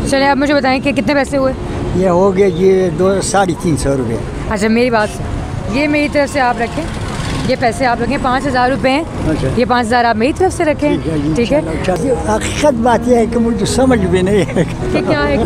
चलिए आप मुझे बताएं कि कितने पैसे हुए? ये हो गया जी 350 रुपये। अच्छा मेरी बात, ये मेरी तरफ से आप रखें, ये पैसे आप रखें, 5000 रुपये हैं। अच्छा। ये 5000 आप मेरी तरफ से रखें, ठीक है? हकीकत बात यह है कि मुझे समझ भी नहीं है कि क्या है।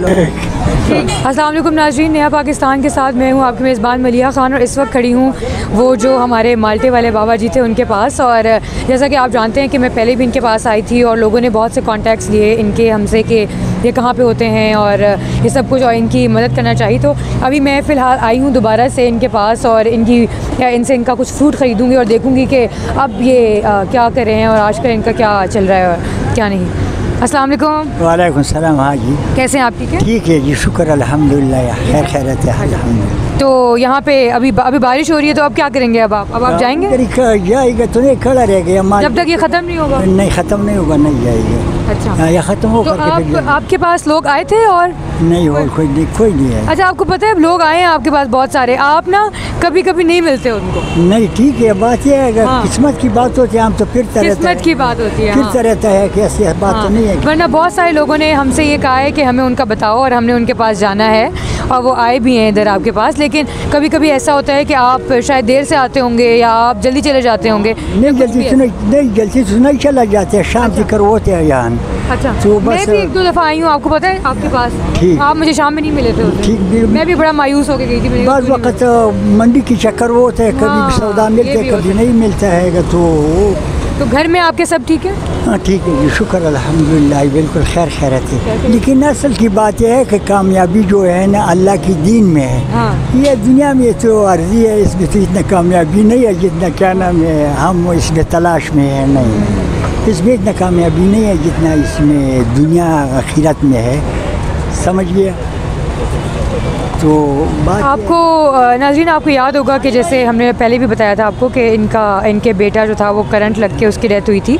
ठीक। अस्सलाम वालेकुम नाज़रीन, नया पाकिस्तान के साथ मैं हूँ आपकी मेज़बान मलिया ख़ान और इस वक्त खड़ी हूँ वो जो हमारे माल्टे वाले बाबा जी थे उनके पास। और जैसा कि आप जानते हैं कि मैं पहले भी इनके पास आई थी और लोगों ने बहुत से कॉन्टैक्ट्स लिए इनके हमसे कि ये कहाँ पे होते हैं और ये सब कुछ और इनकी मदद करना चाहिए। तो अभी मैं फ़िलहाल आई हूँ दोबारा से इनके पास और इनसे इनका कुछ फ्रूट ख़रीदूँगी और देखूँगी कि अब ये क्या कर रहे हैं और आजकल इनका क्या चल रहा है और क्या नहीं। अस्सलाम वालेकुम। वालेकुम सलाम। हाँ जी, कैसे हैं आप? ठीक है, ठीक है जी, शुक्र अल्हम्दुलिल्लाह, खैर खैरियत है अल्हम्दुलिल्लाह। तो यहाँ पे अभी बारिश हो रही है तो अब क्या करेंगे? अब आप जाएंगे? जाएगा तो नहीं, खड़ा रह गया जब तक ये ख़त्म नहीं होगा? नहीं, ख़त्म नहीं होगा, नहीं जाएगा। अच्छा, ये ख़त्म होगा तो आपके पास लोग आए थे और नहीं और कोई नहीं है। अच्छा, आपको पता है लोग आए हैं आपके पास बहुत सारे, आप ना कभी कभी नहीं मिलते उनको। नहीं, ठीक है, बात यह है हाँ। किस्मत की बात होती है, हम तो फिरता रहता है, किस्मत की बात होती है, फिरता रहता है कि ऐसी बात तो नहीं है। वरना बहुत सारे लोगों ने हमसे ये कहा है कि हमें उनका बताओ और हमने उनके पास जाना है और वो आए भी हैं इधर आपके पास। लेकिन कभी कभी ऐसा होता है कि आप शायद देर से आते होंगे या आप जल्दी चले जाते होंगे। नहीं जल्दी तो नहीं चला जाते हैं, शाम की कर होते हैं यहाँ। अच्छा, तो मैं भी 1-2 दफ़ा आई हूँ, आपको पता है आपके पास। ठीक। आप मुझे शाम में नहीं मिले थे उस दिन। ठीक, मैं भी बड़ा मायूस होकर गई थी। बाद वक्त मंडी की चक्कर वो होते हैं, कभी सौदा मिलता है, कभी नहीं मिलता है। तो घर में आपके सब ठीक है? हाँ ठीक है जी, शुक्र अल्हम्दुलिल्लाह, बिल्कुल खैर खैरियत है। लेकिन असल की बात यह है कि कामयाबी जो है ना अल्लाह की दीन में है। हाँ। ये दुनिया में तो अर्जी है, इसमें तो इतना कामयाबी नहीं है जितना क्या नाम है हम इसमें तलाश में है। नहीं, इसमें इतना कामयाबी नहीं है जितना इसमें दुनिया आखिरत में है, समझिए। तो बात आपको नाज़रीन, आपको याद होगा कि जैसे हमने पहले भी बताया था आपको कि इनके बेटा जो था वो करंट लग के उसकी डेथ हुई थी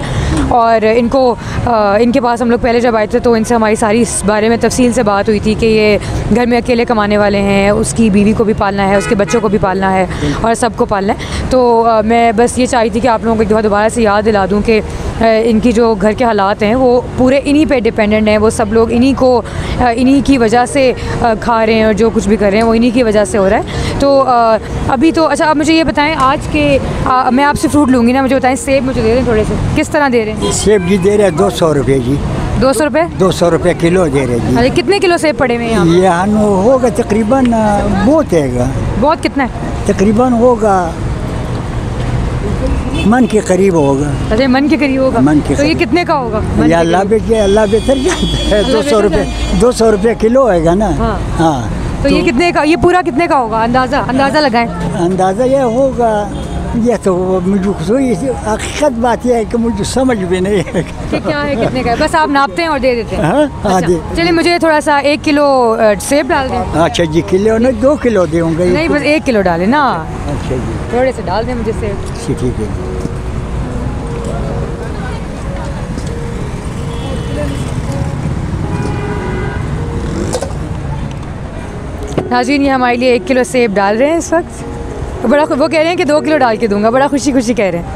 और इनके पास हम लोग पहले जब आए थे तो इनसे हमारी सारी इस बारे में तफसील से बात हुई थी कि ये घर में अकेले कमाने वाले हैं, उसकी बीवी को भी पालना है, उसके बच्चों को भी पालना है और सबको पालना है। तो मैं बस ये चाही थी कि आप लोगों को एक दफ़ा दोबारा से याद दिला दूँ कि इनकी जो घर के हालात हैं वो पूरे इन्हीं पे डिपेंडेंट हैं। वो सब लोग इन्हीं की वजह से खा रहे हैं और जो कुछ भी कर रहे हैं वो इन्हीं की वजह से हो रहा है। तो अभी तो अच्छा, आप मुझे ये बताएं आज के मैं आपसे फ्रूट लूँगी ना, मुझे बताएं सेब मुझे दे दें थोड़े से, किस तरह दे रहे हैं? सेब जी दे रहे हैं 200 रुपये जी। 200 रुपये? 200 रुपये किलो दे रहे जी। अरे कितने किलो सेब पड़े हुए हैं यहाँ? यहाँ होगा तकरीबन बहुत है। बहुत कितना है? तकरीबन होगा मन के करीब होगा। अच्छा, मन के करीब होगा। तो ये कितने का होगा? अल्लाह बेहतर जानता है। 200 रुपये किलो है ना। हाँ। तो ये कितने का, ये पूरा कितने का होगा? अंदाज़ा लगाएं। अंदाज़ा ये होगा, ये तो मुझे हकीकत बात यह है कि मुझे समझ भी नहीं है कि क्या है कितने का है, बस आप नापते हैं और दे देते हैं। हाँ, अच्छा, चलिए मुझे थोड़ा सा 1 किलो सेब डाल दें। अच्छा जी, किलो नहीं 2 किलो दूँगा। नहीं, बस 1 किलो डालें ना। अच्छा जी, थोड़े से डाल दें मुझे सेब। ठीक है। नाज़रीन, ये हमारे लिए 1 किलो सेब डाल रहे हैं इस वक्त। बड़ा वो कह रहे हैं कि 2 किलो डाल के दूंगा, बड़ा खुशी खुशी कह रहे हैं।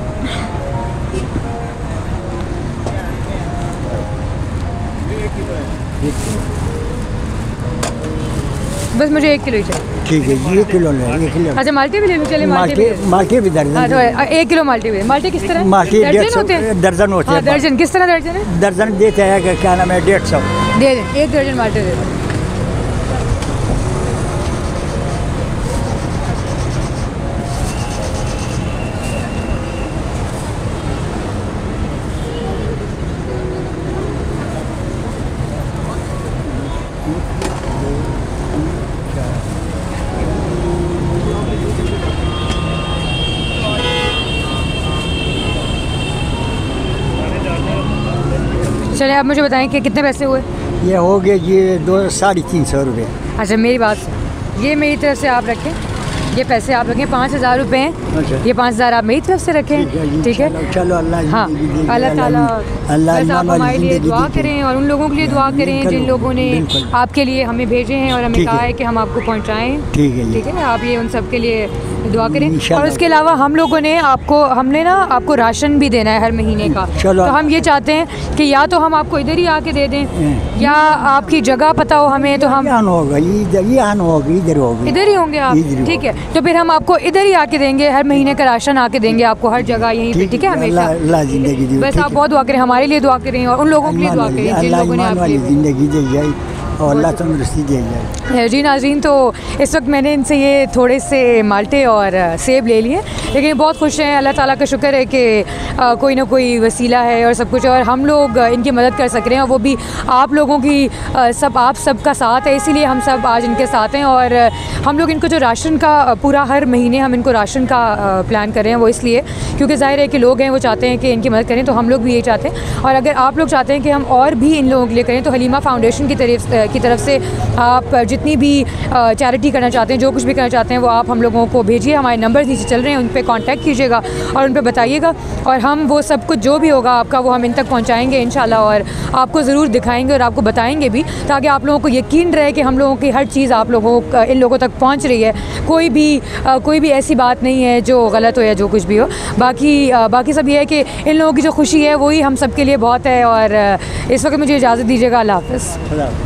बस मुझे 1 किलो ही चाहिए। ठीक है जी, 1 किलो ले, 1 किलो। अच्छा, माल्टे भी ले लूँ? चलिए माल्टे भी दर्जन। अच्छा, 1 किलो माल्टे भी। माल्टे किस तरह? माल्टे दर्जन होते हैं? दर्जन होते हैं। दर्जन किस तरह दर्जन है? दर्जन देते हैं, क्या नाम है, 150 दे दें। 1 दर्जन माल्टे दे दें। चलिए आप मुझे बताएं कि कितने पैसे हुए? ये हो गए जी 350 रुपये। अच्छा मेरी बात, ये मेरी तरफ से आप रखें, ये पैसे आप रखें, 5,000 रुपये हैं, ये 5,000 आप मेरी तरफ से रखें, ठीक है। चलो अल्लाह हाँ, अल्लाह ताला बस आप हमारे लिए दुआ करें और उन लोगों के लिए दुआ करें जिन लोगों ने आपके लिए हमें भेजे हैं और हमें कहा है कि हम आपको पहुँचाएँ, ठीक है। आप ये उन सब के लिए दुआ करें। और उसके अलावा हम लोगों ने हमने ना आपको राशन भी देना है हर महीने का, तो हम ये चाहते हैं कि या तो हम आपको इधर ही आके दे दें या आपकी जगह पता हो हमें, तो हम इधर ही होंगे आप, ठीक है। तो फिर हम आपको इधर ही आके देंगे, हर महीने का राशन आके देंगे आपको हर जगह यहीं पे, ठीक है। हमेशा बस आप बहुत दुआ करें, हमारे लिए दुआ करें और उन लोगों के लिए दुआ करें जिन लोगों ने आपकी ज़िंदगी दे जाए और अल्लाह तंदुरुस्ती दे जाए। जी नाज़रीन, तो इस वक्त मैंने इनसे ये थोड़े से माल्टे और सेब ले लिए, लेकिन बहुत खुश हैं, अल्लाह ताला का शुक्र है कि कोई ना कोई वसीला है और सब कुछ, और हम लोग इनकी मदद कर सक रहे हैं, और वो भी आप लोगों की आप सबका साथ है, इसीलिए हम सब आज इनके साथ हैं। और हम लोग इनको जो राशन का पूरा हर महीने हम इनको राशन का प्लान कर रहे हैं, वो इसलिए क्योंकि ज़ाहिर है कि लोग हैं वो चाहते हैं कि इनकी मदद करें, तो हम लोग भी यही चाहते हैं। और अगर आप लोग चाहते हैं कि हम और भी इन लोगों के लिए करें, तो हलीमा फाउंडेशन की तरफ से आप जितनी भी चैरिटी करना चाहते हैं, जो कुछ भी करना चाहते हैं, वो आप हम लोगों को भेजिए। हमारे नंबर नीचे चल रहे हैं, उन पर कॉन्टैक्ट कीजिएगा और उन पर बताइएगा, और हम वो सब कुछ जो भी होगा आपका वो हम इन तक पहुँचाएँगे इंशाल्लाह, और आपको ज़रूर दिखाएँगे और आपको बताएँगे भी, ताकि आप लोगों को यकीन रहे कि हम लोगों की हर चीज़ आप लोगों इन लोगों तक पहुँच रही है। कोई भी ऐसी बात नहीं है जो गलत हो या जो कुछ भी हो। बाकी सब ये है कि इन लोगों की जो खुशी है वही हम सब के लिए बहुत है। और इस वक्त मुझे इजाज़त दीजिएगा। अल्लाह हाफ़िज़।